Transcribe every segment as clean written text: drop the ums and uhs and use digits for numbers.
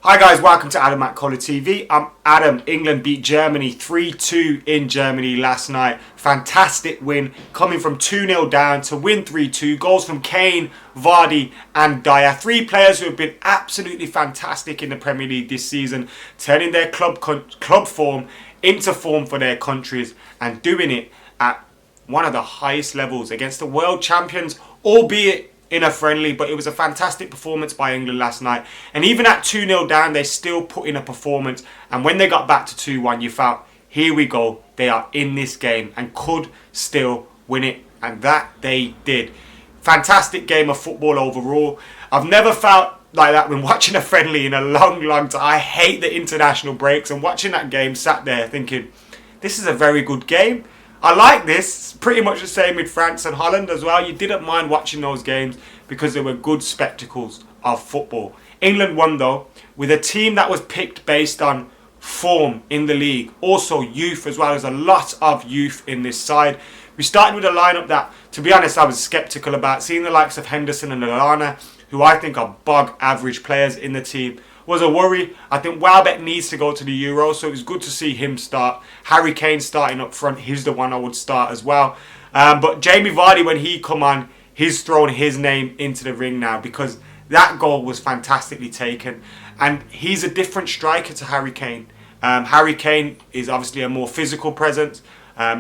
Hi guys, welcome to Adam McKola TV. I'm Adam. England beat Germany 3-2 in Germany last night. Fantastic win, coming from 2-0 down to win 3-2. Goals from Kane, Vardy and Dyer. Three players who have been absolutely fantastic in the Premier League this season, turning their club form into form for their countries and doing it at one of the highest levels against the world champions, albeit in a friendly. But it was a fantastic performance by England last night, and even at 2-0 down they still put in a performance, and when they got back to 2-1 you felt, here we go, they are in this game and could still win it, and that they did. Fantastic game of football overall. I've never felt like that when watching a friendly in a long time. I hate the international breaks, and watching that game sat there thinking, this is a very good game. I like this. It's pretty much the same with France and Holland as well. You didn't mind watching those games because they were good spectacles of football. England won though, with a team that was picked based on form in the league. Also youth as well. There's a lot of youth in this side. We started with a lineup that, to be honest, I was sceptical about. Seeing the likes of Henderson and Lallana, who I think are bog average players in the team, was a worry. I think Welbeck needs to go to the Euro, so it was good to see him start. Harry Kane starting up front, he's the one I would start as well. But Jamie Vardy, when he come on, he's thrown his name into the ring now, because that goal was fantastically taken. And he's a different striker to Harry Kane. Harry Kane is obviously a more physical presence,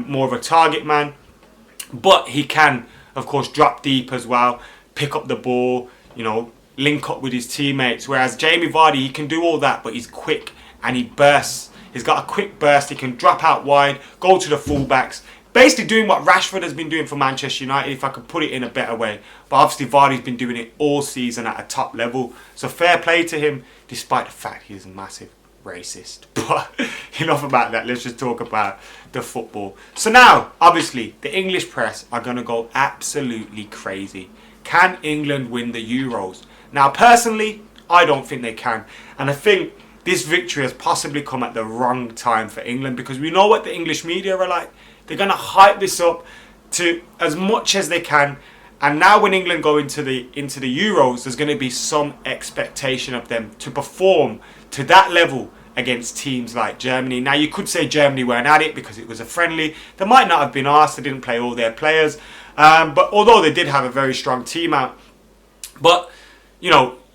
more of a target man. But he can, of course, drop deep as well, pick up the ball, link up with his teammates, whereas Jamie Vardy, he can do all that, but he's quick and he bursts. He's got a quick burst. He can drop out wide, go to the fullbacks, basically doing what Rashford has been doing for Manchester United, if I could put it in a better way. But obviously Vardy's been doing it all season at a top level, so fair play to him, despite the fact he's a massive racist. But enough about that, let's just talk about the football. So now, obviously, the English press are going to go absolutely crazy. Can England win the Euros? Now, personally, I don't think they can. And I think this victory has possibly come at the wrong time for England, because we know what the English media are like. They're going to hype this up to as much as they can. And now when England go into the Euros, there's going to be some expectation of them to perform to that level against teams like Germany. Now, you could say Germany weren't at it because it was a friendly. They might not have been asked. They didn't play all their players. But although they did have a very strong team out. But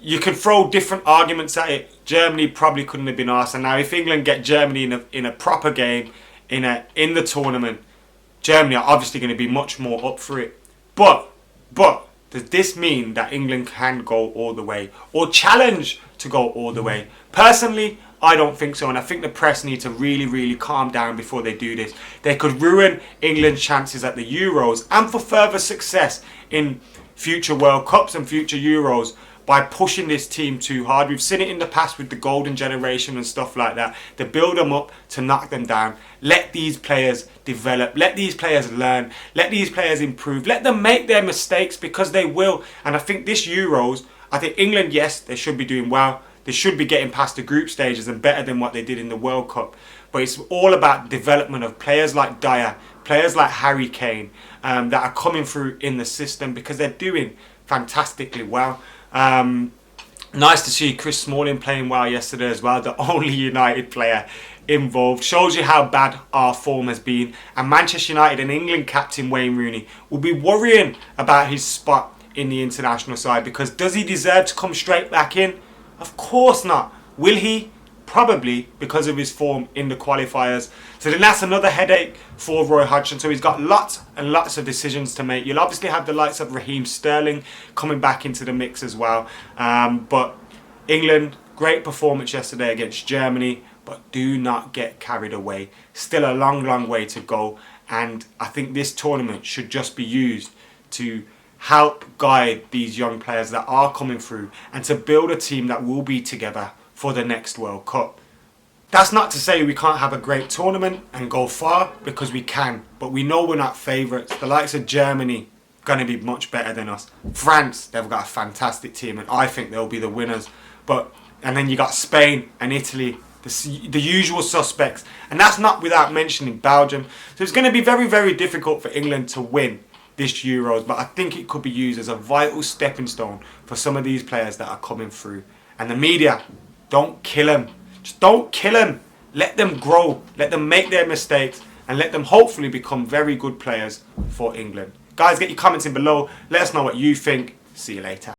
you can throw different arguments at it. Germany probably couldn't have been asked. And now if England get Germany in a proper game, in the tournament, Germany are obviously going to be much more up for it. But does this mean that England can go all the way, or challenge to go all the way? Personally, I don't think so, and I think the press need to really, really calm down before they do this. They could ruin England's chances at the Euros and for further success in future World Cups and future Euros by pushing this team too hard. We've seen it in the past with the golden generation and stuff like that. They build them up to knock them down. Let these players develop. Let these players learn. Let these players improve. Let them make their mistakes, because they will. And I think this Euros, I think England, yes, they should be doing well. They should be getting past the group stages and better than what they did in the World Cup. But it's all about development of players like Dyer, players like Harry Kane, that are coming through in the system, because they're doing fantastically well. Nice to see Chris Smalling playing well yesterday as well, the only United player involved. Shows you how bad our form has been. And Manchester United and England captain Wayne Rooney will be worrying about his spot in the international side, because does he deserve to come straight back in? Of course not. Will he? Probably, because of his form in the qualifiers. So then that's another headache for Roy Hodgson. So he's got lots and lots of decisions to make. You'll obviously have the likes of Raheem Sterling coming back into the mix as well. But England, great performance yesterday against Germany, but do not get carried away. Still a long, long way to go. And I think this tournament should just be used to help guide these young players that are coming through, and to build a team that will be together for the next World Cup. That's not to say we can't have a great tournament and go far, because we can, but we know we're not favourites. The likes of Germany going to be much better than us. France, they've got a fantastic team, and I think they'll be the winners. And then you got Spain and Italy, the usual suspects, and that's not without mentioning Belgium. So it's going to be very, very difficult for England to win this Euros, but I think it could be used as a vital stepping stone for some of these players that are coming through. And the media, Don't kill them. Just don't kill them. Let them grow. Let them make their mistakes. And let them hopefully become very good players for England. Guys, get your comments in below. Let us know what you think. See you later.